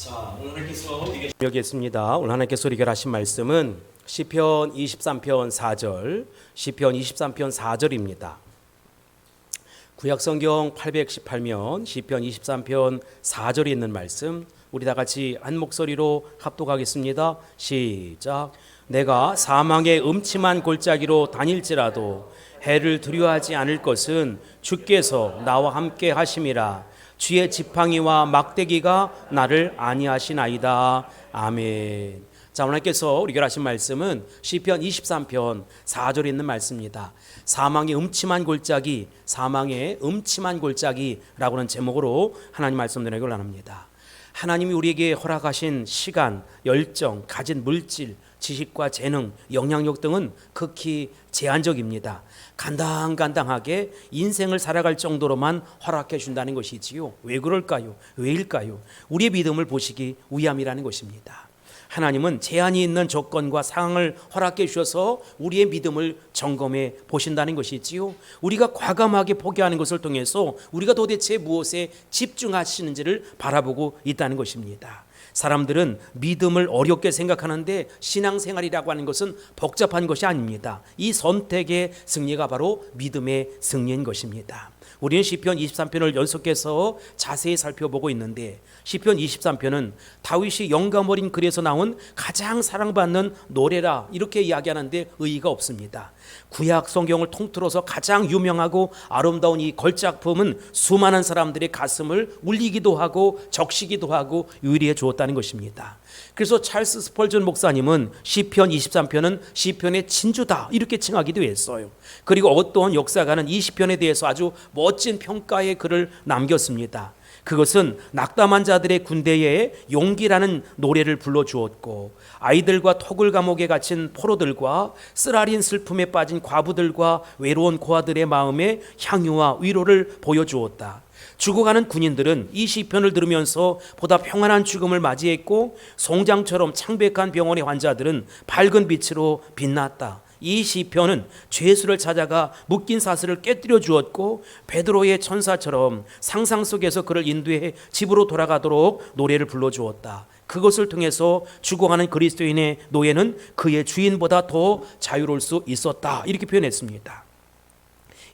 자, 오늘 하나님께서 여기겠습니다. 오늘 하나님께서 해결하신 말씀은 시편 23편 4절, 시편 23편 4절입니다. 구약성경 818면 시편 23편 4절에 있는 말씀, 우리 다 같이 한 목소리로 합독하겠습니다. 시작. 내가 사망의 음침한 골짜기로 다닐지라도 해를 두려워하지 않을 것은 주께서 나와 함께 하심이라. 주의 지팡이와 막대기가 나를 안위하시나이다. 아멘. 자, 하나님께서 우리 결하신 말씀은 시편 23편 4절에 있는 말씀입니다. 사망의 음침한 골짜기, 사망의 음침한 골짜기라고 하는 제목으로 하나님 말씀 드리기를 원합니다. 하나님이 우리에게 허락하신 시간, 열정, 가진 물질, 지식과 재능, 영향력 등은 극히 제한적입니다. 간당간당하게 인생을 살아갈 정도로만 허락해 준다는 것이지요. 왜 그럴까요? 왜일까요? 우리의 믿음을 보시기 위함이라는 것입니다. 하나님은 제한이 있는 조건과 상황을 허락해 주셔서 우리의 믿음을 점검해 보신다는 것이지요. 우리가 과감하게 포기하는 것을 통해서 우리가 도대체 무엇에 집중하시는지를 바라보고 있다는 것입니다. 사람들은 믿음을 어렵게 생각하는데 신앙생활이라고 하는 것은 복잡한 것이 아닙니다. 이 선택의 승리가 바로 믿음의 승리인 것입니다. 우리는 시편 23편을 연속해서 자세히 살펴보고 있는데 시편 23편은 다윗이 영감 어린 글에서 나온 가장 사랑받는 노래라 이렇게 이야기하는데 의의가 없습니다. 구약 성경을 통틀어서 가장 유명하고 아름다운 이 걸작품은 수많은 사람들의 가슴을 울리기도 하고 적시기도 하고 유리해 주었다는 것입니다. 그래서 찰스 스펄전 목사님은 시편 23편은 시편의 진주다 이렇게 칭하기도 했어요. 그리고 어떤 역사가는 이 시편에 대해서 아주 멋진 평가의 글을 남겼습니다. 그것은 낙담한 자들의 군대에 용기라는 노래를 불러주었고, 아이들과 토굴 감옥에 갇힌 포로들과 쓰라린 슬픔에 빠진 과부들과 외로운 고아들의 마음에 향유와 위로를 보여주었다. 죽어가는 군인들은 이 시편을 들으면서 보다 평안한 죽음을 맞이했고, 송장처럼 창백한 병원의 환자들은 밝은 빛으로 빛났다. 이 시편은 죄수를 찾아가 묶인 사슬을 깨뜨려 주었고, 베드로의 천사처럼 상상 속에서 그를 인도해 집으로 돌아가도록 노래를 불러주었다. 그것을 통해서 죽어가는 그리스도인의 노예는 그의 주인보다 더 자유로울 수 있었다 이렇게 표현했습니다.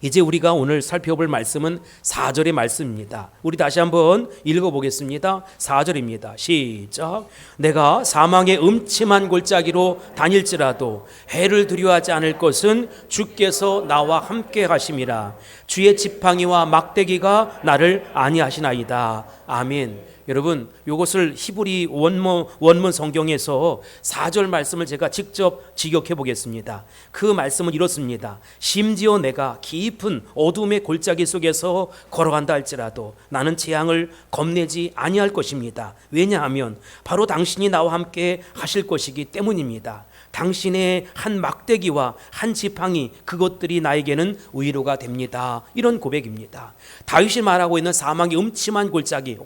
이제 우리가 오늘 살펴볼 말씀은 4절의 말씀입니다. 우리 다시 한번 읽어보겠습니다. 4절입니다. 시작. 내가 사망의 음침한 골짜기로 다닐지라도 해를 두려워하지 않을 것은 주께서 나와 함께 하심이라. 주의 지팡이와 막대기가 나를 안위하시나이다. 아멘. 여러분, 이것을 히브리 원문 성경에서 4절 말씀을 제가 직접 직역해 보겠습니다. 그 말씀은 이렇습니다. 심지어 내가 깊은 어둠의 골짜기 속에서 걸어간다 할지라도 나는 재앙을 겁내지 아니할 것입니다. 왜냐하면 바로 당신이 나와 함께 하실 것이기 때문입니다. 당신의 한 막대기와 한 지팡이, 그것들이 나에게는 위로가 됩니다. 이런 고백입니다. 다윗이 말하고 있는 사망의 음침한 골짜기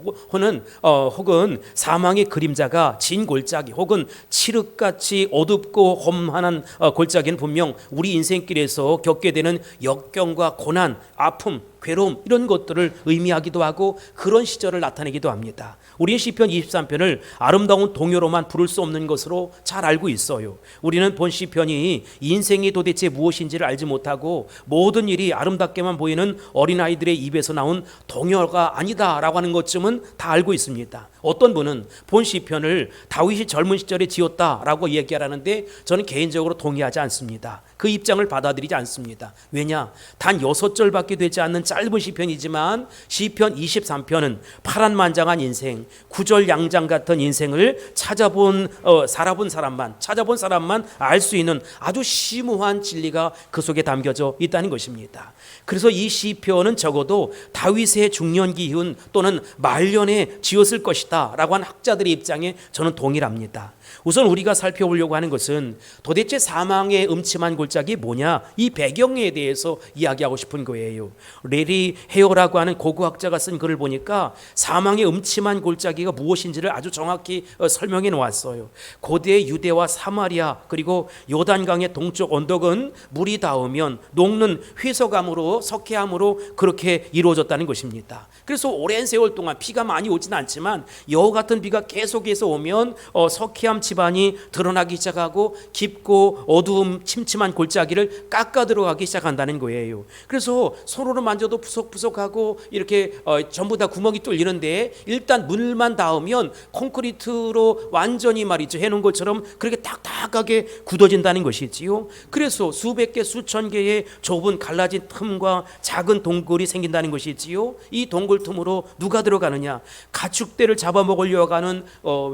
혹은 사망의 그림자가 진 골짜기 혹은 칠흑같이 어둡고 험한한 골짜기는 분명 우리 인생길에서 겪게 되는 역경과 고난, 아픔, 괴로움 이런 것들을 의미하기도 하고 그런 시절을 나타내기도 합니다. 우리는 시편 23편을 아름다운 동요로만 부를 수 없는 것으로 잘 알고 있어요. 우리는 본 시편이 인생이 도대체 무엇인지를 알지 못하고 모든 일이 아름답게만 보이는 어린아이들의 입에서 나온 동요가 아니다라고 하는 것쯤은 다 알고 있습니다. 어떤 분은 본 시편을 다윗이 젊은 시절에 지었다라고 얘기하는데 저는 개인적으로 동의하지 않습니다. 그 입장을 받아들이지 않습니다. 왜냐? 단 6절밖에 되지 않는 짧은 시편이지만 시편 23편은 파란만장한 인생, 구절양장 같은 인생을 살아본 사람만 알 수 있는 아주 심오한 진리가 그 속에 담겨져 있다는 것입니다. 그래서 이 시편은 적어도 다윗의 중년기 이후 또는 말년에 지었을 것이다 라고 하는 학자들의 입장에 저는 동일합니다. 우선 우리가 살펴보려고 하는 것은 도대체 사망의 음침한 골짜기 골짜기 뭐냐, 이 배경에 대해서 이야기하고 싶은 거예요. 레리 헤어라고 하는 고고학자가 쓴 글을 보니까 사망의 음침한 골짜기가 무엇인지를 아주 정확히 설명해 놓았어요. 고대 유대와 사마리아 그리고 요단강의 동쪽 언덕은 물이 닿으면 녹는 회석암으로 석회암으로 그렇게 이루어졌다는 것입니다. 그래서 오랜 세월 동안 비가 많이 오지는 않지만 여우 같은 비가 계속해서 오면 석회암 지반이 드러나기 시작하고 깊고 어두움 침침한 골짜기를 깎아 들어가기 시작한다는 거예요. 그래서 손으로 만져도 푸석푸석하고 이렇게 전부 다 구멍이 뚫리는데 일단 물만 닿으면 콘크리트로 완전히 말이죠, 해놓은 것처럼 그렇게 딱딱하게 굳어진다는 것이지요. 그래서 수백 개 수천 개의 좁은 갈라진 틈과 작은 동굴이 생긴다는 것이지요. 이 동굴 틈으로 누가 들어가느냐, 가축대를 잡아먹으려고 하는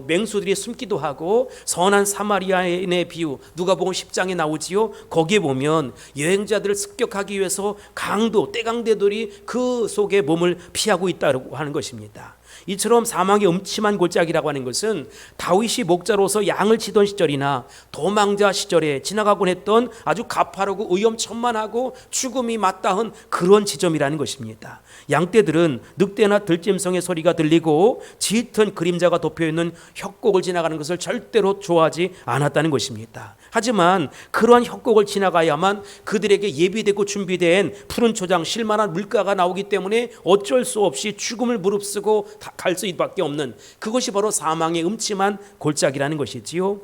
맹수들이 숨기도 하고, 선한 사마리아인의 비유 누가복음 10장에 나오지요. 거기에 보면 여행자들을 습격하기 위해서 강도 떼강대들이 그 속에 몸을 피하고 있다고 하는 것입니다. 이처럼 사망의 음침한 골짜기라고 하는 것은 다윗이 목자로서 양을 치던 시절이나 도망자 시절에 지나가곤 했던 아주 가파르고 위험천만하고 죽음이 맞닿은 그런 지점이라는 것입니다. 양떼들은 늑대나 들짐승의 소리가 들리고 짙은 그림자가 덮여있는 협곡을 지나가는 것을 절대로 좋아하지 않았다는 것입니다. 하지만 그러한 협곡을 지나가야만 그들에게 예비되고 준비된 푸른 초장 실만한 물가가 나오기 때문에 어쩔 수 없이 죽음을 무릅쓰고 갈 수밖에 없는, 그것이 바로 사망의 음침한 골짜기라는 것이지요.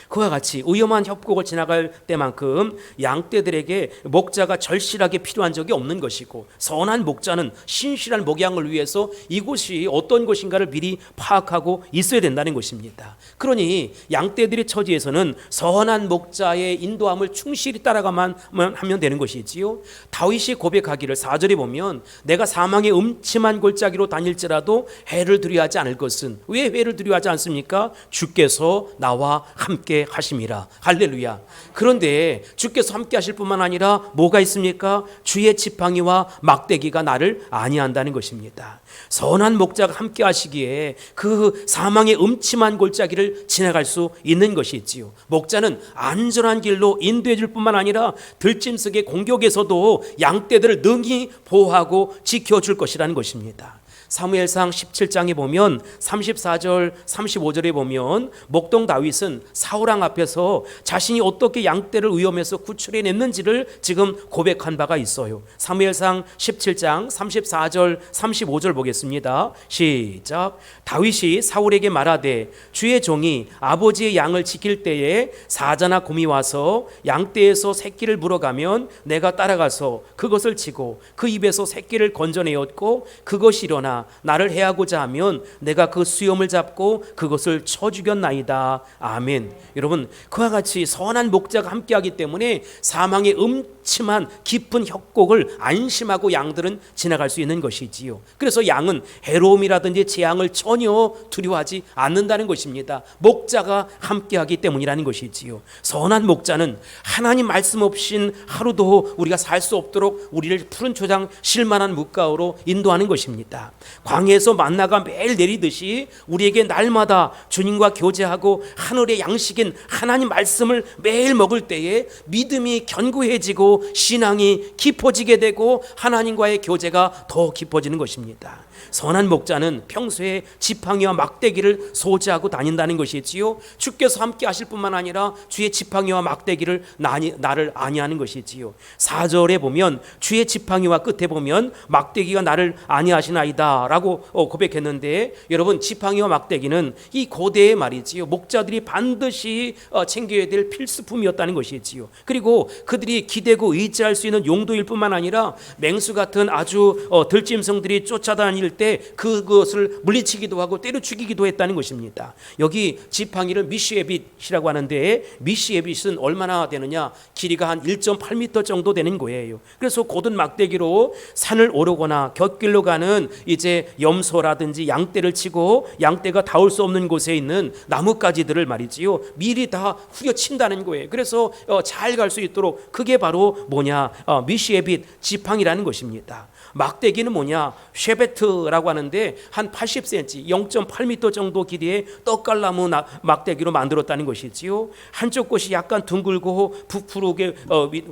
그와 같이 위험한 협곡을 지나갈 때만큼 양떼들에게 목자가 절실하게 필요한 적이 없는 것이고, 선한 목자는 신실한 목양을 위해서 이곳이 어떤 곳인가를 미리 파악하고 있어야 된다는 것입니다. 그러니 양떼들의 처지에서는 선한 목자의 인도함을 충실히 따라가만 하면 되는 것이지요. 다윗이 고백하기를 4절에 보면 내가 사망의 음침한 골짜기로 다닐지라도 해를 두려워하지 않을 것은, 왜 해를 두려워하지 않습니까? 주께서 나와 함께 하심이라. 할렐루야. 그런데 주께서 함께 하실 뿐만 아니라 뭐가 있습니까? 주의 지팡이와 막대기가 나를 안위한다는 것입니다. 선한 목자가 함께 하시기에 그 사망의 음침한 골짜기를 지나갈 수 있는 것이 있지요. 목자는 안전한 길로 인도해 줄 뿐만 아니라 들짐승의 공격에서도 양떼들을 능히 보호하고 지켜줄 것이라는 것입니다. 사무엘상 17장에 보면 34절 35절에 보면 목동 다윗은 사울왕 앞에서 자신이 어떻게 양떼를 위험해서 구출해냈는지를 지금 고백한 바가 있어요. 사무엘상 17장 34절 35절 보겠습니다. 시작. 다윗이 사울에게 말하되 주의 종이 아버지의 양을 지킬 때에 사자나 곰이 와서 양떼에서 새끼를 물어가면 내가 따라가서 그것을 치고 그 입에서 새끼를 건져내었고 그것이 일어나 나를 해하고자 하면 내가 그 수염을 잡고 그것을 쳐 죽였나이다. 아멘. 여러분, 그와 같이 선한 목자가 함께하기 때문에 사망의 음침한 깊은 협곡을 안심하고 양들은 지나갈 수 있는 것이지요. 그래서 양은 해로움이라든지 재앙을 전혀 두려워하지 않는다는 것입니다. 목자가 함께하기 때문이라는 것이지요. 선한 목자는 하나님 말씀 없인 하루도 우리가 살 수 없도록 우리를 푸른 초장 실만한 물가로 인도하는 것입니다. 광야에서 만나가 매일 내리듯이 우리에게 날마다 주님과 교제하고 하늘의 양식인 하나님 말씀을 매일 먹을 때에 믿음이 견고해지고 신앙이 깊어지게 되고 하나님과의 교제가 더 깊어지는 것입니다. 선한 목자는 평소에 지팡이와 막대기를 소지하고 다닌다는 것이지요. 주께서 함께 하실 뿐만 아니라 주의 지팡이와 막대기를 나를 안위하는 것이지요. 4절에 보면 주의 지팡이와 끝에 보면 막대기가 나를 안위하시나이다 라고 고백했는데, 여러분, 지팡이와 막대기는 이 고대의 말이지요, 목자들이 반드시 챙겨야 될 필수품이었다는 것이지요. 그리고 그들이 기대고 의지할 수 있는 용도일 뿐만 아니라 맹수 같은 아주 들짐승들이 쫓아다닐 때 그것을 물리치기도 하고 때려 죽이기도 했다는 것입니다. 여기 지팡이를 미시에빗이라고 하는데, 미시에빗은 얼마나 되느냐, 길이가 한 1.8m 정도 되는 거예요. 그래서 곧은 막대기로 산을 오르거나 곁길로 가는 이제 염소라든지 양떼를 치고 양떼가 닿을 수 없는 곳에 있는 나뭇가지들을 말이지요, 미리 다 후려친다는 거예요. 그래서 잘 갈 수 있도록, 그게 바로 뭐냐, 미시에빗 지팡이라는 것입니다. 막대기는 뭐냐, 쉐베트 사이즈라고 하는데 한 80cm, 0.8m 정도 길이의 떡갈나무 막대기로 만들었다는 것이지요. 한쪽 곳이 약간 둥글고 부풀게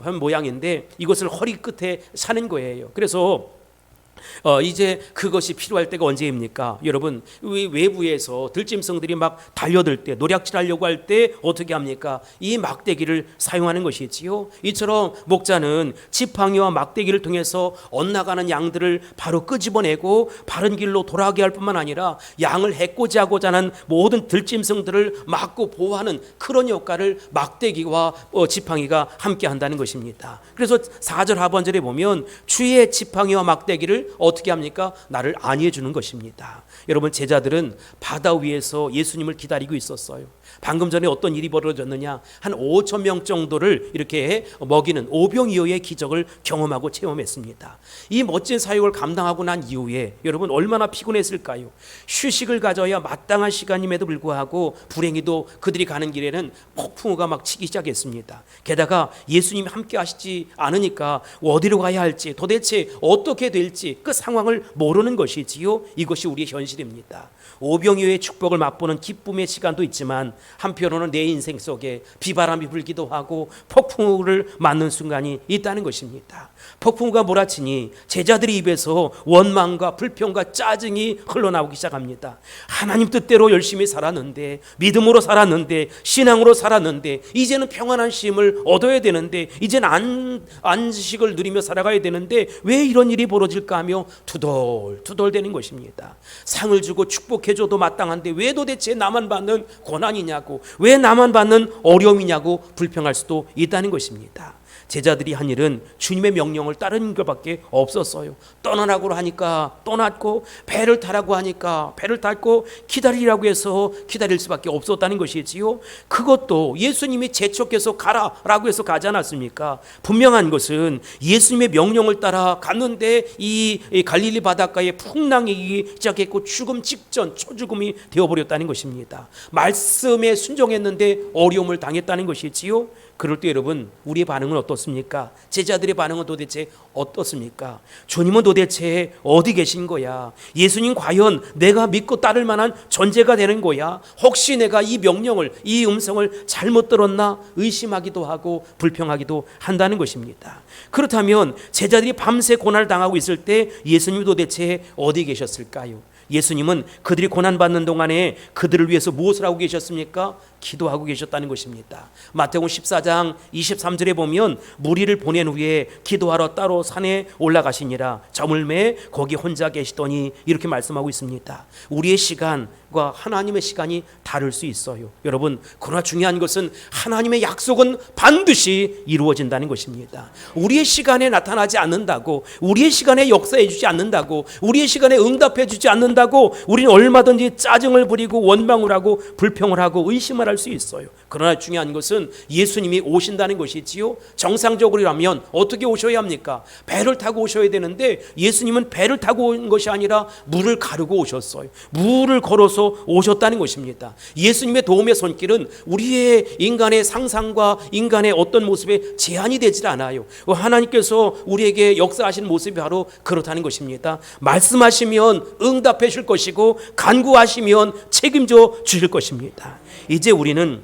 한 모양인데 이것을 허리 끝에 사는 거예요. 그래서 이제 그것이 필요할 때가 언제입니까? 여러분, 외부에서 들짐승들이 막 달려들 때, 노략질하려고 할 때 어떻게 합니까? 이 막대기를 사용하는 것이지요. 이처럼 목자는 지팡이와 막대기를 통해서 엇나가는 양들을 바로 끄집어내고 바른 길로 돌아가게 할 뿐만 아니라 양을 해코지하고자 하는 모든 들짐승들을 막고 보호하는 그런 역할을 막대기와 지팡이가 함께 한다는 것입니다. 그래서 4절 하반절에 보면 주의 지팡이와 막대기를 어떻게 합니까? 나를 안위해 주는 것입니다. 여러분, 제자들은 바다 위에서 예수님을 기다리고 있었어요. 방금 전에 어떤 일이 벌어졌느냐? 한 5천 명 정도를 이렇게 먹이는 오병이어의 기적을 경험하고 체험했습니다. 이 멋진 사역을 감당하고 난 이후에 여러분 얼마나 피곤했을까요? 휴식을 가져야 마땅한 시간임에도 불구하고 불행히도 그들이 가는 길에는 폭풍우가 막 치기 시작했습니다. 게다가 예수님이 함께 하시지 않으니까 어디로 가야 할지, 도대체 어떻게 될지 그 상황을 모르는 것이지요. 이것이 우리의 현실입니다. 오병이어의 축복을 맛보는 기쁨의 시간도 있지만 한편으로는 내 인생 속에 비바람이 불기도 하고 폭풍우를 맞는 순간이 있다는 것입니다. 폭풍우가 몰아치니 제자들의 입에서 원망과 불평과 짜증이 흘러나오기 시작합니다. 하나님 뜻대로 열심히 살았는데, 믿음으로 살았는데, 신앙으로 살았는데, 이제는 평안한 쉼을 얻어야 되는데, 이제는 안식을 누리며 살아가야 되는데 왜 이런 일이 벌어질까 하며 투덜투덜대는 것입니다. 상을 주고 축복해줘도 마땅한데 왜 도대체 나만 받는 고난이냐고, 왜 나만 받는 어려움이냐고 불평할 수도 있다는 것입니다. 제자들이 한 일은 주님의 명령을 따르는 것밖에 없었어요. 떠나라고 하니까 떠났고, 배를 타라고 하니까 배를 탔고, 기다리라고 해서 기다릴 수밖에 없었다는 것이지요. 그것도 예수님이 재촉해서 가라라고 해서 가지 않았습니까? 분명한 것은 예수님의 명령을 따라 갔는데 이 갈릴리 바닷가에 풍랑이 시작했고 죽음 직전 초죽음이 되어버렸다는 것입니다. 말씀에 순종했는데 어려움을 당했다는 것이지요. 그럴 때 여러분, 우리의 반응은 어떻습니까? 제자들의 반응은 도대체 어떻습니까? 주님은 도대체 어디 계신 거야? 예수님 과연 내가 믿고 따를 만한 존재가 되는 거야? 혹시 내가 이 명령을, 이 음성을 잘못 들었나 의심하기도 하고 불평하기도 한다는 것입니다. 그렇다면 제자들이 밤새 고난을 당하고 있을 때 예수님이 도대체 어디 계셨을까요? 예수님은 그들이 고난받는 동안에 그들을 위해서 무엇을 하고 계셨습니까? 기도하고 계셨다는 것입니다. 마태복음 14장 23절에 보면 무리를 보낸 후에 기도하러 따로 산에 올라가시니라. 저물매 거기 혼자 계시더니 이렇게 말씀하고 있습니다. 우리의 시간과 하나님의 시간이 다를 수 있어요. 여러분, 그러나 중요한 것은 하나님의 약속은 반드시 이루어진다는 것입니다. 우리의 시간에 나타나지 않는다고, 우리의 시간에 역사해 주지 않는다고, 우리의 시간에 응답해 주지 않는다고 우리는 얼마든지 짜증을 부리고 원망을 하고 불평을 하고 의심을 할 수 있어요. 그러나 중요한 것은 예수님이 오신다는 것이지요. 정상적으로라면 어떻게 오셔야 합니까? 배를 타고 오셔야 되는데 예수님은 배를 타고 온 것이 아니라 물을 가르고 오셨어요. 물을 걸어서 오셨다는 것입니다. 예수님의 도움의 손길은 우리의 인간의 상상과 인간의 어떤 모습에 제한이 되질 않아요. 하나님께서 우리에게 역사하시는 모습이 바로 그렇다는 것입니다. 말씀하시면 응답해 줄 것이고 간구하시면 책임져 주실 것입니다. 이제 우리는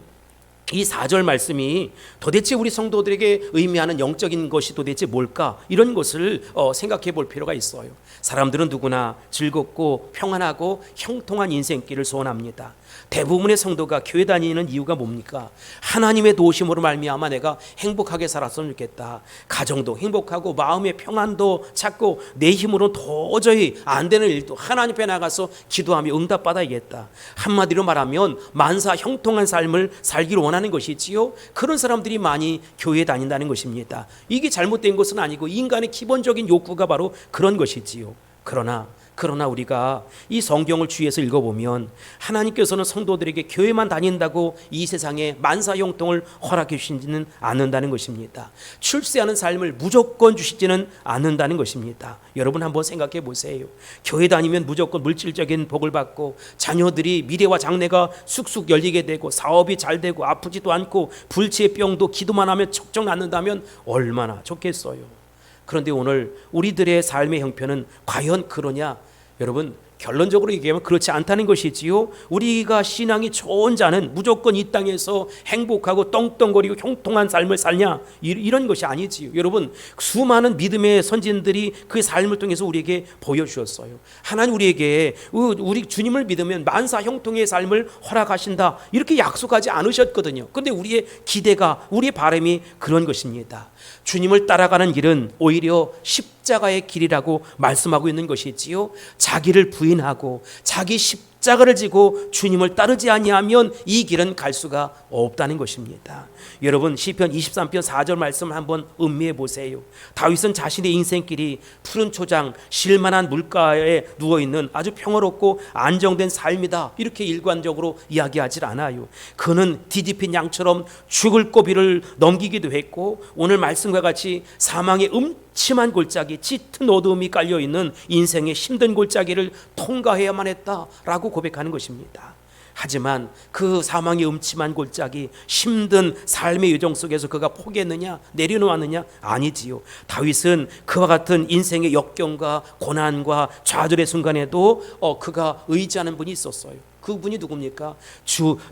이 4절 말씀이 도대체 우리 성도들에게 의미하는 영적인 것이 도대체 뭘까? 이런 것을 생각해 볼 필요가 있어요. 사람들은 누구나 즐겁고 평안하고 형통한 인생길을 소원합니다. 대부분의 성도가 교회 다니는 이유가 뭡니까? 하나님의 도우심으로 말미암아 내가 행복하게 살았으면 좋겠다. 가정도 행복하고 마음의 평안도 찾고 내 힘으로 도저히 안 되는 일도 하나님 앞에 나가서 기도하며 응답받아야겠다. 한마디로 말하면 만사 형통한 삶을 살기를 원하는 것이지요. 그런 사람들이 많이 교회에 다닌다는 것입니다. 이게 잘못된 것은 아니고 인간의 기본적인 욕구가 바로 그런 것이지요. 그러나 우리가 이 성경을 주위에서 읽어보면 하나님께서는 성도들에게 교회만 다닌다고 이 세상에 만사형통을 허락해 주시지는 않는다는 것입니다. 출세하는 삶을 무조건 주시지는 않는다는 것입니다. 여러분 한번 생각해 보세요. 교회 다니면 무조건 물질적인 복을 받고 자녀들이 미래와 장래가 쑥쑥 열리게 되고 사업이 잘 되고 아프지도 않고 불치의 병도 기도만 하면 척척 낫는다면 얼마나 좋겠어요. 그런데 오늘 우리들의 삶의 형편은 과연 그러냐? 여러분, 결론적으로 얘기하면 그렇지 않다는 것이지요. 우리가 신앙이 좋은 자는 무조건 이 땅에서 행복하고 떵떵거리고 형통한 삶을 살냐, 이런 것이 아니지요. 여러분, 수많은 믿음의 선진들이 그 삶을 통해서 우리에게 보여주셨어요. 하나님 우리에게 우리 주님을 믿으면 만사 형통의 삶을 허락하신다, 이렇게 약속하지 않으셨거든요. 그런데 우리의 기대가, 우리의 바람이 그런 것입니다. 주님을 따라가는 길은 오히려 십자가의 길이라고 말씀하고 있는 것이지요. 자기를 부인하고 자기 십자가를 지고 주님을 따르지 아니하면 이 길은 갈 수가 없다는 것입니다. 여러분, 시편 23편 4절 말씀을 한번 음미해 보세요. 다윗은 자신의 인생길이 푸른 초장, 쉴만한 물가에 누워있는 아주 평화롭고 안정된 삶이다, 이렇게 일관적으로 이야기하지 않아요. 그는 뒤집힌 양처럼 죽을 고비를 넘기기도 했고, 오늘 말씀과 같이 사망의 음침한 골짜기, 짙은 어두움이 깔려있는 인생의 힘든 골짜기를 통과해야만 했다라고 고백하는 것입니다. 하지만 그 사망의 음침한 골짜기, 힘든 삶의 여정 속에서 그가 포기했느냐, 내려놓았느냐? 아니지요. 다윗은 그와 같은 인생의 역경과 고난과 좌절의 순간에도 그가 의지하는 분이 있었어요. 그분이 누굽니까?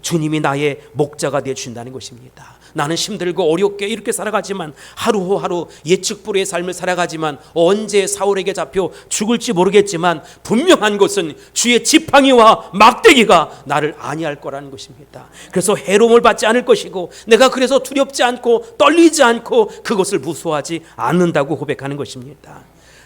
주님이 나의 목자가 되어주신다는 것입니다. 나는 힘들고 어렵게 이렇게 살아가지만, 하루하루 예측불허의 삶을 살아가지만, 언제 사울에게 잡혀 죽을지 모르겠지만 분명한 것은 주의 지팡이와 막대기가 나를 안위할 거라는 것입니다. 그래서 해로움을 받지 않을 것이고, 내가 그래서 두렵지 않고 떨리지 않고 그것을 무서워하지 않는다고 고백하는 것입니다.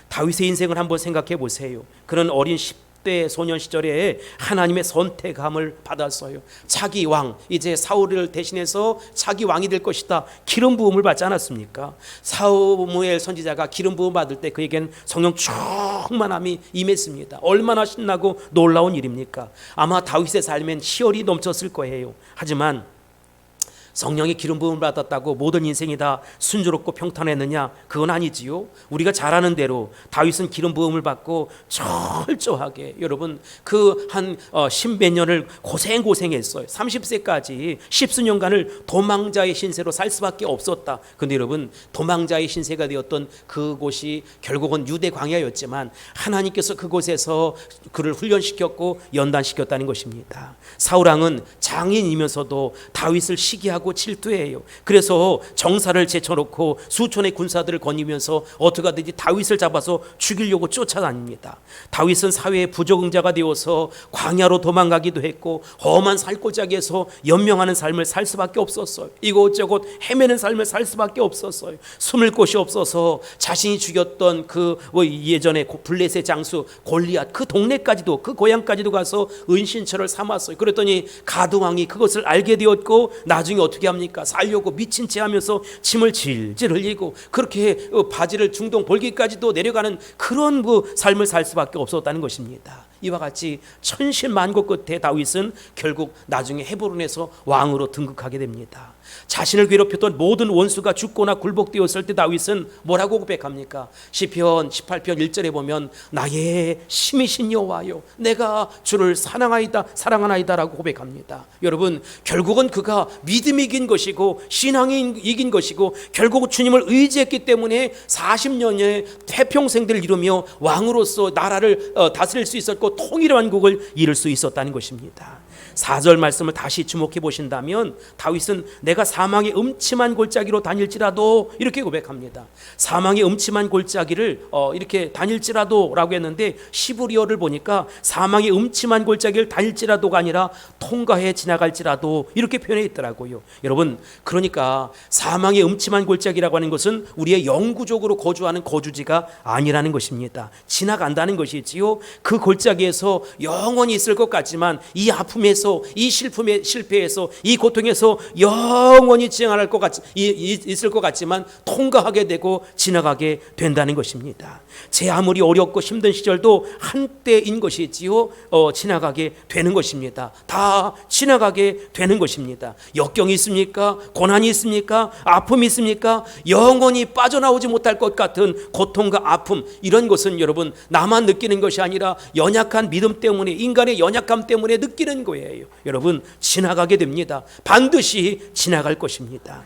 다윗의 인생을 한번 생각해 보세요. 그런 어린 10대 소년 시절에 하나님의 선택함을 받았어요. 차기 왕, 이제 사울을 대신해서 차기 왕이 될 것이다, 기름 부음을 받지 않았습니까? 사무엘 선지자가 기름 부음 받을 때 그에겐 성령 충만함이 임했습니다. 얼마나 신나고 놀라운 일입니까? 아마 다윗의 삶엔 희열이 넘쳤을 거예요. 하지만 성령의 기름 부음을 받았다고 모든 인생이 다 순조롭고 평탄했느냐? 그건 아니지요. 우리가 잘 아는 대로 다윗은 기름 부음을 받고 철저하게, 여러분, 그 한 십몇 년을 고생했어요. 30세까지 십수년간을 도망자의 신세로 살 수밖에 없었다. 근데 여러분, 도망자의 신세가 되었던 그곳이 결국은 유대 광야였지만 하나님께서 그곳에서 그를 훈련시켰고 연단시켰다는 것입니다. 사울왕은 장인이면서도 다윗을 시기하고 질투해요. 그래서 정사를 제쳐놓고 수천의 군사들을 거니면서 어떻게 하든지 다윗을 잡아서 죽이려고 쫓아다닙니다. 다윗은 사회의 부적응자가 되어서 광야로 도망가기도 했고, 험한 살골짜기에서 연명하는 삶을 살 수밖에 없었어요. 이곳저곳 헤매는 삶을 살 수밖에 없었어요. 숨을 곳이 없어서 자신이 죽였던 그 예전에 블레셋 장수 골리앗, 그 동네까지도, 그 고향까지도 가서 은신처를 삼았어요. 그랬더니 가드왕이 그것을 알게 되었고, 나중에 어떻게 합니까? 살려고 미친 채 하면서 침을 질질 흘리고 그렇게 바지를 중동 볼기까지도 내려가는 그런 그 삶을 살 수밖에 없었다는 것입니다. 이와 같이 천신만고 끝에 다윗은 결국 나중에 헤브론에서 왕으로 등극하게 됩니다. 자신을 괴롭혔던 모든 원수가 죽거나 굴복되었을 때 다윗은 뭐라고 고백합니까? 시편 18편 1절에 보면 나의 힘이신 여호와여, 내가 주를 사랑하나이다 라고 고백합니다. 여러분, 결국은 그가 믿음이 이긴 것이고 신앙이 이긴 것이고, 결국 주님을 의지했기 때문에 40년의 태평생들을 이루며 왕으로서 나라를 다스릴 수 있었고 통일의 왕국을 이룰 수 있었다는 것입니다. 4절 말씀을 다시 주목해 보신다면 다윗은 내가 사망의 음침한 골짜기로 다닐지라도, 이렇게 고백합니다. 사망의 음침한 골짜기를 이렇게 다닐지라도 라고 했는데, 시브리어를 보니까 사망의 음침한 골짜기를 다닐지라도가 아니라 통과해 지나갈지라도, 이렇게 표현해 있더라고요. 여러분, 그러니까 사망의 음침한 골짜기라고 하는 것은 우리의 영구적으로 거주하는 거주지가 아니라는 것입니다. 지나간다는 것이지요. 그 골짜기에서 영원히 있을 것 같지만 이 아픔에서, 이 실패에서, 이 고통에서 영원히 지나갈 것 있을 것 같지만 통과하게 되고 지나가게 된다는 것입니다. 제 아무리 어렵고 힘든 시절도 한때인 것이지요. 지나가게 되는 것입니다. 다 지나가게 되는 것입니다. 역경이 있습니까? 고난이 있습니까? 아픔이 있습니까? 영원히 빠져나오지 못할 것 같은 고통과 아픔, 이런 것은 여러분 나만 느끼는 것이 아니라 연약한 믿음 때문에, 인간의 연약함 때문에 느끼는 거예요. 여러분, 지나가게 됩니다. 반드시 지나갈 것입니다.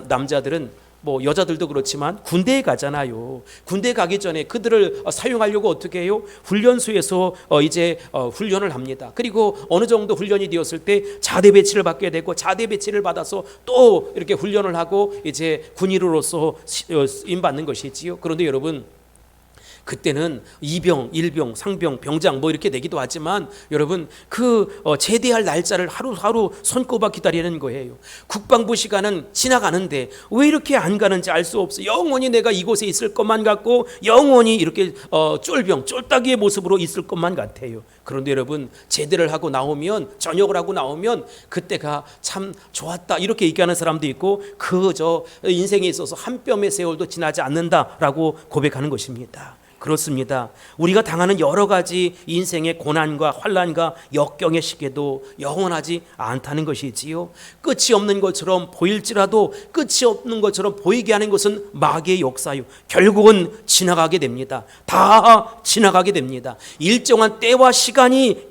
남자들은 뭐 여자들도 그렇지만 군대에 가잖아요. 군대 가기 전에 그들을 사용하려고 어떻게 해요? 훈련소에서 이제 훈련을 합니다. 그리고 어느 정도 훈련이 되었을 때 자대 배치를 받게 되고, 자대 배치를 받아서 또 이렇게 훈련을 하고 이제 군인으로서 임받는 것이지요. 그런데 여러분, 그때는 이병, 일병, 상병, 병장 뭐 이렇게 되기도 하지만 여러분, 그 제대할 날짜를 하루하루 손꼽아 기다리는 거예요. 국방부 시간은 지나가는데 왜 이렇게 안 가는지 알 수 없어. 영원히 내가 이곳에 있을 것만 같고 영원히 이렇게 쫄병, 쫄따기의 모습으로 있을 것만 같아요. 그런데 여러분, 제대를 하고 나오면, 전역을 하고 나오면 그때가 참 좋았다 이렇게 얘기하는 사람도 있고, 그저 인생에 있어서 한 뼘의 세월도 지나지 않는다라고 고백하는 것입니다. 그렇습니다. 우리가 당하는 여러 가지 인생의 고난과 환난과 역경의 시계도 영원하지 않다는 것이지요. 끝이 없는 것처럼 보일지라도 끝이 없는 것처럼 보이게 하는 것은 마귀의 역사요. 결국은 지나가게 됩니다. 다 지나가게 됩니다. 일정한 때와 시간이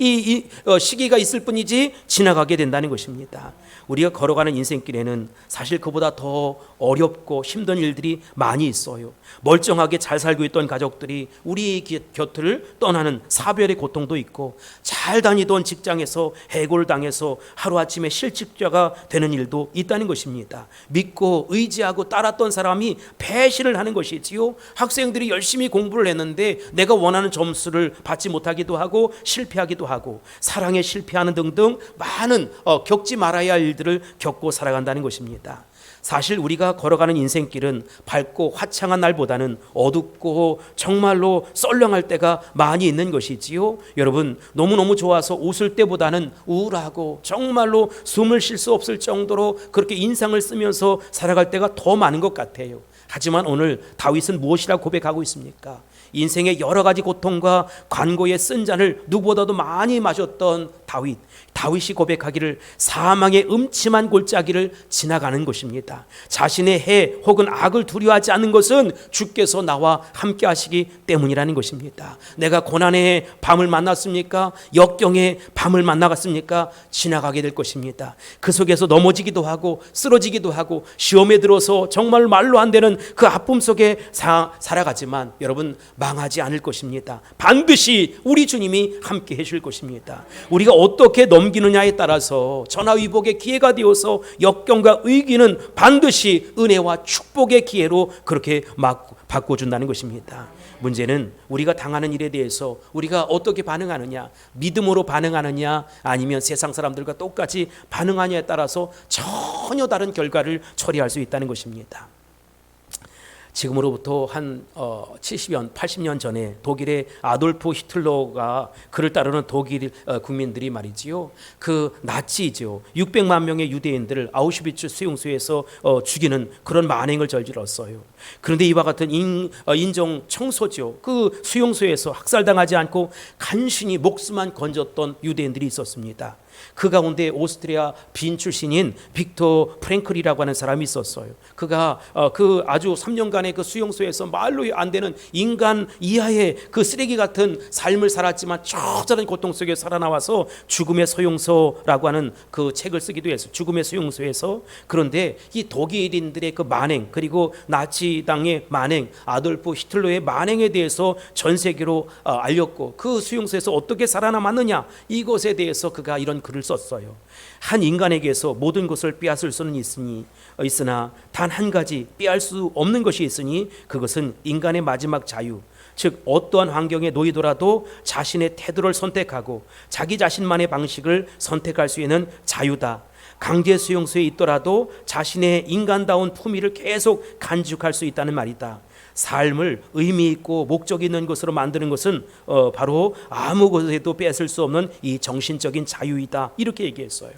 시기가 있을 뿐이지 지나가게 된다는 것입니다. 우리가 걸어가는 인생길에는 사실 그보다 더 어렵고 힘든 일들이 많이 있어요. 멀쩡하게 잘 살고 있던 가족들이 우리 곁을 떠나는 사별의 고통도 있고, 잘 다니던 직장에서 해고당해서 하루아침에 실직자가 되는 일도 있다는 것입니다. 믿고 의지하고 따랐던 사람이 배신을 하는 것이지요. 학생들이 열심히 공부를 했는데 내가 원하는 점수를 받지 못하기도 하고 실패하기도 하고, 사랑에 실패하는 등등 많은 겪지 말아야 할 일들을 겪고 살아간다는 것입니다. 사실 우리가 걸어가는 인생길은 밝고 화창한 날보다는 어둡고 정말로 썰렁할 때가 많이 있는 것이지요. 여러분, 너무너무 좋아서 웃을 때보다는 우울하고 정말로 숨을 쉴 수 없을 정도로 그렇게 인상을 쓰면서 살아갈 때가 더 많은 것 같아요. 하지만 오늘 다윗은 무엇이라고 고백하고 있습니까? 인생의 여러 가지 고통과 관고의 쓴 잔을 누구보다도 많이 마셨던 다윗이 고백하기를 사망의 음침한 골짜기를 지나가는 것입니다. 자신의 해 혹은 악을 두려워하지 않는 것은 주께서 나와 함께 하시기 때문이라는 것입니다. 내가 고난의 밤을 만났습니까? 역경의 밤을 만나갔습니까? 지나가게 될 것입니다. 그 속에서 넘어지기도 하고 쓰러지기도 하고 시험에 들어서 정말 말로 안 되는 그 아픔 속에 살아가지만 여러분, 망하지 않을 것입니다. 반드시 우리 주님이 함께 해줄 것입니다. 우리가 어떻게 넘기느냐에 따라서 전화위복의 기회가 되어서 역경과 위기는 반드시 은혜와 축복의 기회로 그렇게 바꿔준다는 것입니다. 문제는 우리가 당하는 일에 대해서 우리가 어떻게 반응하느냐, 믿음으로 반응하느냐 아니면 세상 사람들과 똑같이 반응하느냐에 따라서 전혀 다른 결과를 초래할 수 있다는 것입니다. 지금으로부터 한 70년, 80년 전에 독일의 아돌프 히틀러가 그를 따르는 독일 국민들이 말이지요, 그 나치죠, 600만 명의 유대인들을 아우슈비츠 수용소에서 죽이는 그런 만행을 저질렀어요. 그런데 이와 같은 인종 청소죠, 그 수용소에서 학살당하지 않고 간신히 목숨만 건졌던 유대인들이 있었습니다. 그 가운데 오스트리아 빈 출신인 빅터 프랭클이라고 하는 사람이 있었어요. 그가 그 아주 3년간의 그 수용소에서 말로 안 되는 인간 이하의 그 쓰레기 같은 삶을 살았지만 처절한 고통 속에 살아나와서 죽음의 수용소라고 하는 그 책을 쓰기도 했어요. 죽음의 수용소에서. 그런데 이 독일인들의 그 만행, 그리고 나치당의 만행, 아돌프 히틀러의 만행에 대해서 전 세계로 알렸고, 그 수용소에서 어떻게 살아남았느냐, 이것에 대해서 그가 이런 글을 썼어요. 한 인간에게서 모든 것을 빼앗을 수는 있으나 단 한 가지 빼앗을 수 없는 것이 있으니 그것은 인간의 마지막 자유, 즉 어떠한 환경에 놓이더라도 자신의 태도를 선택하고 자기 자신만의 방식을 선택할 수 있는 자유다. 강제 수용소에 있더라도 자신의 인간다운 품위를 계속 간직할 수 있다는 말이다. 삶을 의미 있고 목적 있는 것으로 만드는 것은 바로 아무 것에도 뺏을 수 없는 이 정신적인 자유이다, 이렇게 얘기했어요.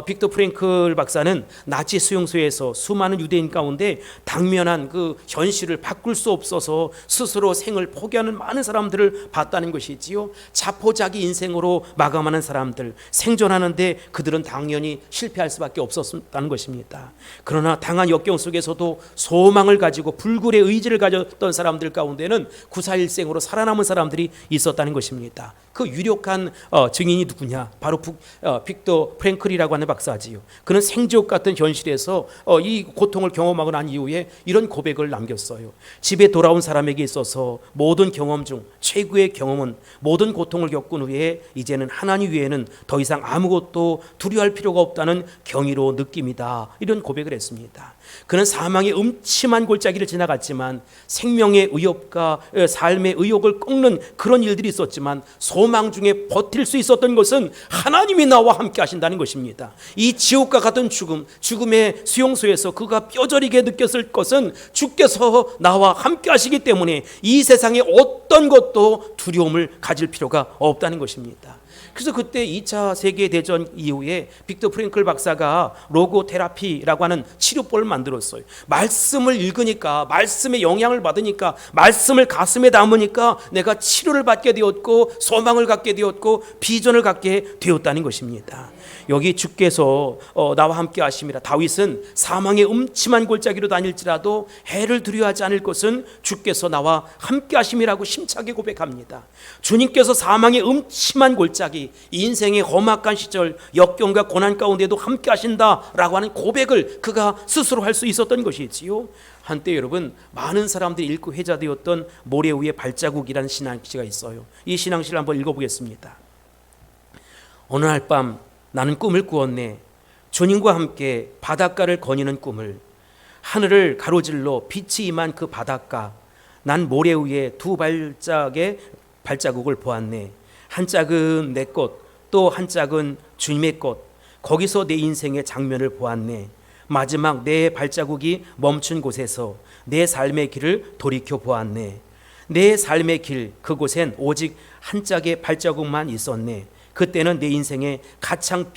빅터 프랭클 박사는 나치 수용소에서 수많은 유대인 가운데 당면한 그 현실을 바꿀 수 없어서 스스로 생을 포기하는 많은 사람들을 봤다는 것이지요. 자포자기 인생으로 마감하는 사람들, 생존하는데 그들은 당연히 실패할 수밖에 없었다는 것입니다. 그러나 당한 역경 속에서도 소망을 가지고 불굴의 의지를 가졌던 사람들 가운데는 구사일생으로 살아남은 사람들이 있었다는 것입니다. 그 유력한 증인이 누구냐? 바로 빅터 프랭클이라고 하는 박사지요. 그는 생지옥 같은 현실에서 이 고통을 경험하고 난 이후에 이런 고백을 남겼어요. 집에 돌아온 사람에게 있어서 모든 경험 중 최고의 경험은 모든 고통을 겪은 후에 이제는 하나님 외에는 더 이상 아무것도 두려워할 필요가 없다는 경이로 느낌이다. 이런 고백을 했습니다. 그는 사망의 음침한 골짜기를 지나갔지만 생명의 의욕과 삶의 의욕을 꺾는 그런 일들이 있었지만 소망 중에 버틸 수 있었던 것은 하나님이 나와 함께 하신다는 것입니다. 이 지옥과 같은 죽음의 수용소에서 그가 뼈저리게 느꼈을 것은 주께서 나와 함께 하시기 때문에 이 세상에 어떤 것도 두려움을 가질 필요가 없다는 것입니다. 그래서 그때 2차 세계대전 이후에 빅터 프랭클 박사가 로고테라피라고 하는 치료법을 만들었어요. 말씀을 읽으니까, 말씀의 영향을 받으니까, 말씀을 가슴에 담으니까 내가 치료를 받게 되었고 소망을 갖게 되었고 비전을 갖게 되었다는 것입니다. 여기 주께서 나와 함께 하심이라. 다윗은 사망의 음침한 골짜기로 다닐지라도 해를 두려워하지 않을 것은 주께서 나와 함께 하심이라고 심차게 고백합니다. 주님께서 사망의 음침한 골짜기, 인생의 험악한 시절, 역경과 고난 가운데도 함께 하신다라고 하는 고백을 그가 스스로 할 수 있었던 것이지요. 한때 여러분, 많은 사람들이 읽고 회자되었던 모래 위의 발자국이라는 신앙시가 있어요. 이 신앙시를 한번 읽어보겠습니다. 어느 날 밤 나는 꿈을 꾸었네. 주님과 함께 바닷가를 거니는 꿈을. 하늘을 가로질러 빛이 임한 그 바닷가. 난 모래 위에 두 발짝의 발자국을 보았네. 한 짝은 내 것, 또 한 짝은 주님의 것. 거기서 내 인생의 장면을 보았네. 마지막 내 발자국이 멈춘 곳에서 내 삶의 길을 돌이켜 보았네. 내 삶의 길, 그곳엔 오직 한 짝의 발자국만 있었네. 그때는 내 인생에 가장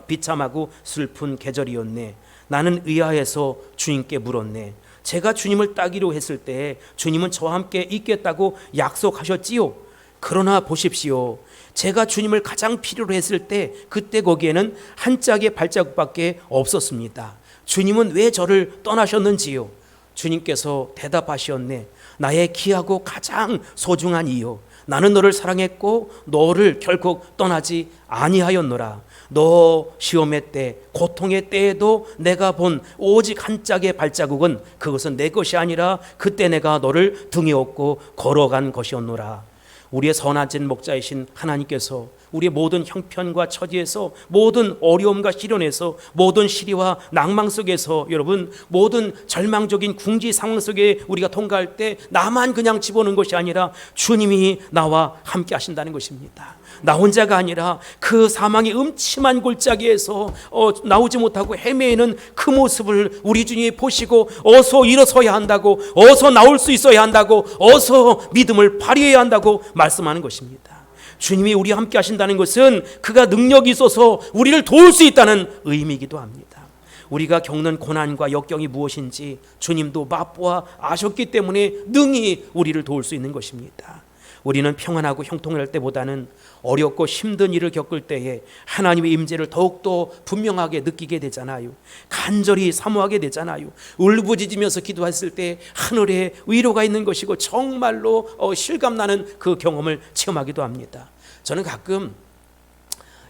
비참하고 슬픈 계절이었네. 나는 의아해서 주님께 물었네. 제가 주님을 따기로 했을 때 주님은 저와 함께 있겠다고 약속하셨지요. 그러나 보십시오. 제가 주님을 가장 필요로 했을 때 그때 거기에는 한 짝의 발자국밖에 없었습니다. 주님은 왜 저를 떠나셨는지요? 주님께서 대답하셨네. 나의 귀하고 가장 소중한 이요. 나는 너를 사랑했고 너를 결코 떠나지 아니하였노라. 너 시험의 때, 고통의 때에도 내가 본 오직 한 짝의 발자국은 그것은 내 것이 아니라 그때 내가 너를 등에 업고 걸어간 것이었노라. 우리의 선하신 목자이신 하나님께서 우리의 모든 형편과 처지에서, 모든 어려움과 시련에서, 모든 시리와 낭망 속에서, 여러분 모든 절망적인 궁지 상황 속에 우리가 통과할 때 나만 그냥 집어넣은 것이 아니라 주님이 나와 함께 하신다는 것입니다. 나 혼자가 아니라 그 사망의 음침한 골짜기에서 나오지 못하고 헤매이는 그 모습을 우리 주님이 보시고 어서 일어서야 한다고, 어서 나올 수 있어야 한다고, 어서 믿음을 발휘해야 한다고 말씀하는 것입니다. 주님이 우리와 함께 하신다는 것은 그가 능력이 있어서 우리를 도울 수 있다는 의미이기도 합니다. 우리가 겪는 고난과 역경이 무엇인지 주님도 맛보아 아셨기 때문에 능히 우리를 도울 수 있는 것입니다. 우리는 평안하고 형통할 때보다는 어렵고 힘든 일을 겪을 때에 하나님의 임재를 더욱더 분명하게 느끼게 되잖아요. 간절히 사모하게 되잖아요. 울부짖으면서 기도했을 때 하늘에 위로가 있는 것이고 정말로 실감나는 그 경험을 체험하기도 합니다. 저는 가끔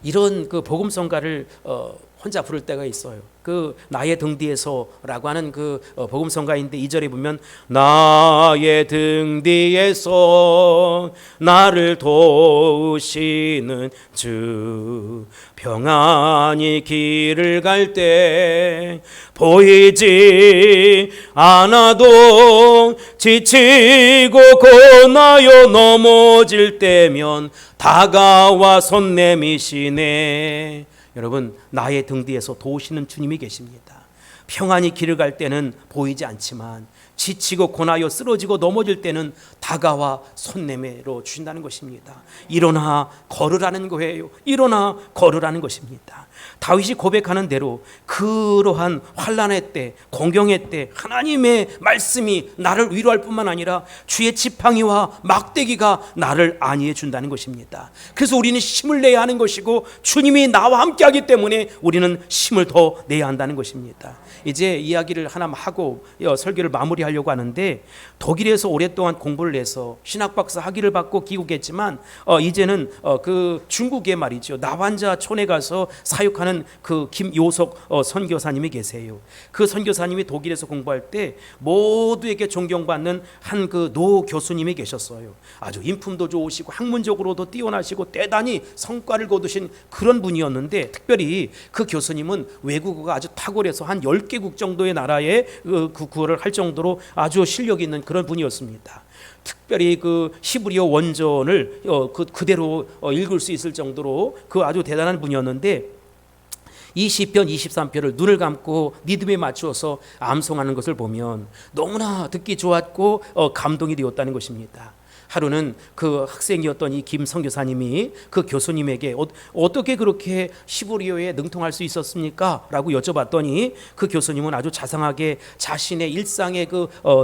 이런 그 복음성가를 혼자 부를 때가 있어요. 그 나의 등 뒤에서라고 하는 그 복음성가인데 2절에 보면 나의 등 뒤에서 나를 도우시는 주 평안히 길을 갈 때 보이지 않아도 지치고 고나여 넘어질 때면 다가와 손 내미시네. 여러분, 나의 등 뒤에서 도우시는 주님이 계십니다. 평안히 길을 갈 때는 보이지 않지만 지치고 고나여 쓰러지고 넘어질 때는 다가와 손 내밀어 주신다는 것입니다. 일어나 걸으라는 거예요. 일어나 걸으라는 것입니다. 다윗이 고백하는 대로 그러한 환난의 때, 공경의 때 하나님의 말씀이 나를 위로할 뿐만 아니라 주의 지팡이와 막대기가 나를 안위해 준다는 것입니다. 그래서 우리는 힘을 내야 하는 것이고 주님이 나와 함께 하기 때문에 우리는 힘을 더 내야 한다는 것입니다. 이제 이야기를 하나 하고 설교를 마무리하고 마무리하려고 하는데 독일에서 오랫동안 공부를 해서 신학박사 학위를 받고 귀국했지만 이제는 그 중국에 말이죠, 나환자촌에 가서 사역하는 그 김요석 선교사님이 계세요. 그 선교사님이 독일에서 공부할 때 모두에게 존경받는 한 그 노 교수님이 계셨어요. 아주 인품도 좋으시고 학문적으로도 뛰어나시고 대단히 성과를 거두신 그런 분이었는데, 특별히 그 교수님은 외국어가 아주 탁월해서 한 10개국 정도의 나라에 그 구어를 할 정도로 아주 실력 있는 그런 분이었습니다. 특별히 그 히브리어 원전을 그대로 읽을 수 있을 정도로 그 아주 대단한 분이었는데, 이 시편 23편을 눈을 감고 리듬에 맞추어서 암송하는 것을 보면 너무나 듣기 좋았고 감동이 되었다는 것입니다. 하루는 그 학생이었던 이 김 선교사님이 그 교수님에게 어떻게 그렇게 히브리어에 능통할 수 있었습니까? 라고 여쭤봤더니 그 교수님은 아주 자상하게 자신의 일상의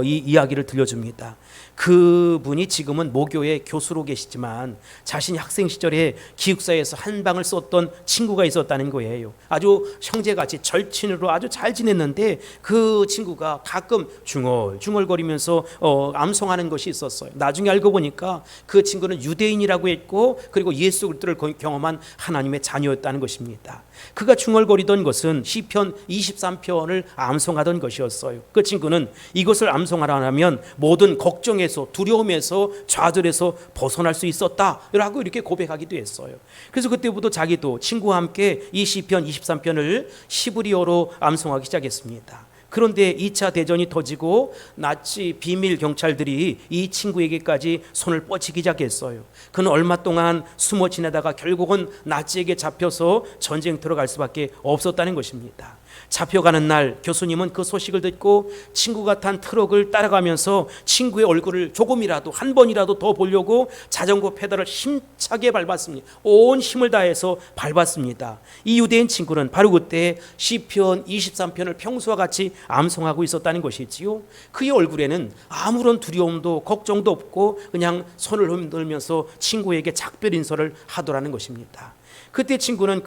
이 이야기를 들려줍니다. 그분이 지금은 모교의 교수로 계시지만 자신이 학생 시절에 기숙사에서 한 방을 썼던 친구가 있었다는 거예요. 아주 형제같이 절친으로 아주 잘 지냈는데 그 친구가 가끔 중얼중얼거리면서 암송하는 것이 있었어요. 나중에 알고 보니까 그 친구는 유대인이라고 했고, 그리고 예수 그리스도를 경험한 하나님의 자녀였다는 것입니다. 그가 중얼거리던 것은 시편 23편을 암송하던 것이었어요. 그 친구는 이것을 암송하라면 모든 걱정에서, 두려움에서, 좌절에서 벗어날 수 있었다라고 이렇게 고백하기도 했어요. 그래서 그때부터 자기도 친구와 함께 이 시편 23편을 히브리어로 암송하기 시작했습니다. 그런데 2차 대전이 터지고 나치 비밀 경찰들이 이 친구에게까지 손을 뻗치기 시작했어요. 그는 얼마 동안 숨어 지내다가 결국은 나치에게 잡혀서 전쟁터로 갈 수밖에 없었다는 것입니다. 잡혀가는 날 교수님은 그 소식을 듣고 친구가 탄 트럭을 따라가면서 친구의 얼굴을 조금이라도, 한 번이라도 더 보려고 자전거 페달을 힘차게 밟았습니다. 온 힘을 다해서 밟았습니다. 이 유대인 친구는 바로 그때 시편 23편을 평소와 같이 암송하고 있었다는 것이지요. 그의 얼굴에는 아무런 두려움도 걱정도 없고 그냥 손을 흔들면서 친구에게 작별 인사를 하더라는 것입니다. 그때 친구는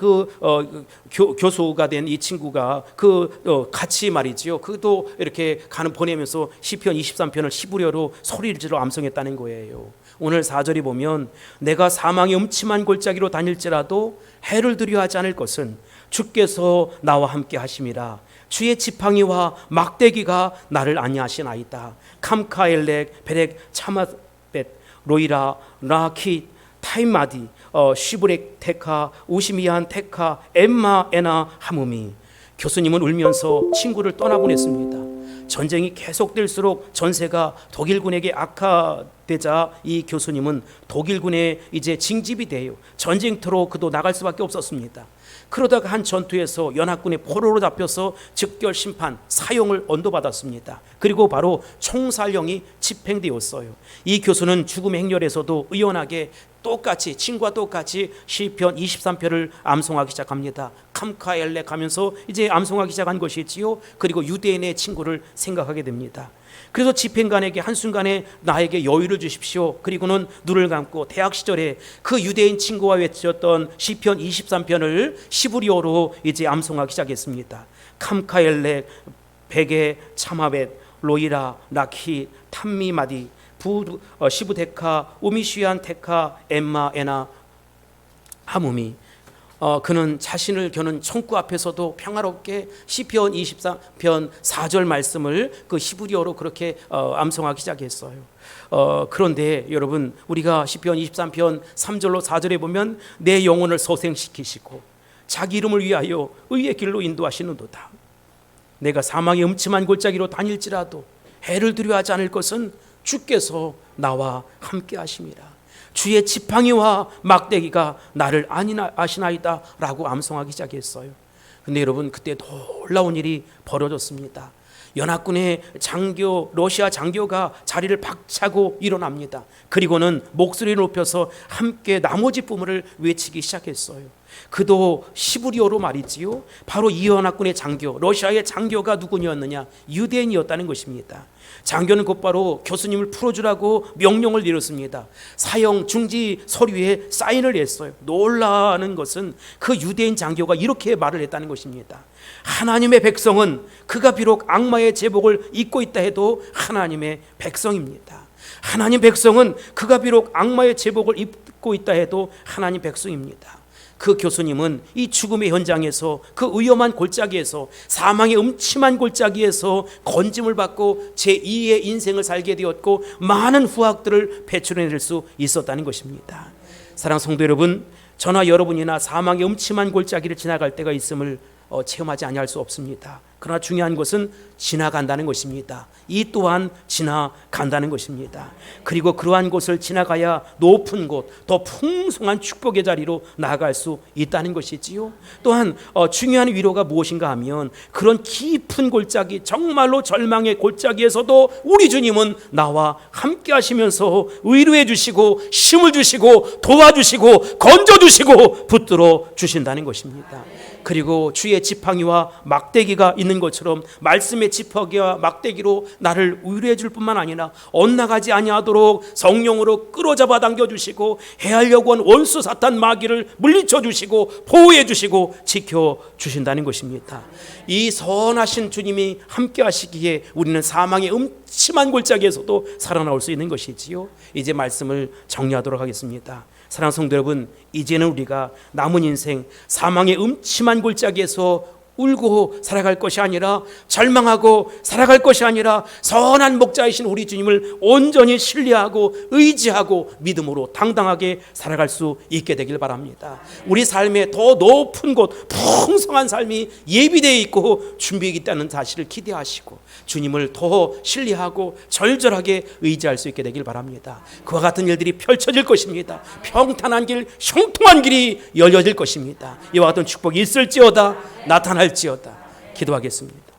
교수가 된 이 친구가 같이 말이지요. 그도 이렇게 보내면서 시편 23편을 히브리어로 소리를 질러 암송했다는 거예요. 오늘 4절에 보면 내가 사망의 음침한 골짜기로 다닐지라도 해를 두려워하지 않을 것은 주께서 나와 함께 하심이라. 주의 지팡이와 막대기가 나를 안위하시나이다. 캄카엘렉 베렉 차마벳 로이라 라키 타임마디 시브렉 테카 우시미안 테카 엠마 에나 하무미. 교수님은 울면서 친구를 떠나보냈습니다. 전쟁이 계속될수록 전세가 독일군에게 악화되자 이 교수님은 독일군에 이제 징집이 돼요. 전쟁터로 그도 나갈 수밖에 없었습니다. 그러다가 한 전투에서 연합군의 포로로 잡혀서 즉결 심판, 사형을 언도받았습니다. 그리고 바로 총살형이 집행되었어요. 이 교수는 죽음의 행렬에서도 의연하게 똑같이 친구와 똑같이 시편 23편을 암송하기 시작합니다. 캄카엘렉 하면서 이제 암송하기 시작한 것이지요. 그리고 유대인의 친구를 생각하게 됩니다. 그래서 집행관에게 한순간에 나에게 여유를 주십시오. 그리고는 눈을 감고 대학 시절에 그 유대인 친구와 외쳤던 시편 23편을 히브리어로 이제 암송하기 시작했습니다. 캄카엘렉 베게 차마벳 로이라 라키 탐미마디 시브데카 우미시안 테카 엠마 에나 하무미. 그는 자신을 겨눈 총구 앞에서도 평화롭게 시편 23편 4절 말씀을 그 히브리어로 그렇게 암송하기 시작했어요. 그런데 여러분, 우리가 시편 23편 3절로 4절에 보면 내 영혼을 소생시키시고 자기 이름을 위하여 의의 길로 인도하시는도다. 내가 사망의 음침한 골짜기로 다닐지라도 해를 두려워하지 않을 것은 주께서 나와 함께 하심이라. 주의 지팡이와 막대기가 나를 안위하시나이다 라고 암송하기 시작했어요. 근데 여러분, 그때 놀라운 일이 벌어졌습니다. 연합군의 러시아 장교가 자리를 박차고 일어납니다. 그리고는 목소리를 높여서 함께 나머지 부문을 외치기 시작했어요. 그도 시부리어로 말이지요. 바로 이연합군의 장교, 러시아의 장교가 누구였느냐? 유대인이었다는 것입니다. 장교는 곧바로 교수님을 풀어주라고 명령을 내렸습니다. 사형 중지 서류에 사인을 했어요. 놀라는 것은 그 유대인 장교가 이렇게 말을 했다는 것입니다. 하나님의 백성은 그가 비록 악마의 제복을 입고 있다 해도 하나님의 백성입니다. 하나님 백성은 그가 비록 악마의 제복을 입고 있다 해도 하나님 백성입니다. 그 교수님은 이 죽음의 현장에서, 그 위험한 골짜기에서, 사망의 음침한 골짜기에서 건짐을 받고 제2의 인생을 살게 되었고 많은 후학들을 배출해낼 수 있었다는 것입니다. 사랑하는 성도 여러분, 저나 여러분이나 사망의 음침한 골짜기를 지나갈 때가 있음을 체험하지 아니할 수 없습니다. 그러나 중요한 것은 지나간다는 것입니다. 이 또한 지나간다는 것입니다. 그리고 그러한 곳을 지나가야 높은 곳, 더 풍성한 축복의 자리로 나아갈 수 있다는 것이지요. 또한 중요한 위로가 무엇인가 하면 그런 깊은 골짜기, 정말로 절망의 골짜기에서도 우리 주님은 나와 함께 하시면서 위로해 주시고 힘을 주시고 도와주시고 건져주시고 붙들어 주신다는 것입니다. 그리고 주의 지팡이와 막대기가 있는 것처럼 말씀의 지팡이와 막대기로 나를 위로해 줄 뿐만 아니라 엇나가지 아니하도록 성령으로 끌어잡아 당겨 주시고 해하려고 한 원수 사탄 마귀를 물리쳐 주시고 보호해 주시고 지켜 주신다는 것입니다. 이 선하신 주님이 함께 하시기에 우리는 사망의 음침한 골짜기에서도 살아나올 수 있는 것이지요. 이제 말씀을 정리하도록 하겠습니다. 사랑하는 성도 여러분, 이제는 우리가 남은 인생 사망의 음침한 골짜기에서 울고 살아갈 것이 아니라, 절망하고 살아갈 것이 아니라 선한 목자이신 우리 주님을 온전히 신뢰하고 의지하고 믿음으로 당당하게 살아갈 수 있게 되길 바랍니다. 우리 삶에 더 높은 곳, 풍성한 삶이 예비되어 있고 준비되어 있다는 사실을 기대하시고 주님을 더 신뢰하고 절절하게 의지할 수 있게 되길 바랍니다. 그와 같은 일들이 펼쳐질 것입니다. 평탄한 길, 형통한 길이 열려질 것입니다. 이와 같은 축복이 있을지어다, 나타날지어다. 기도하겠습니다.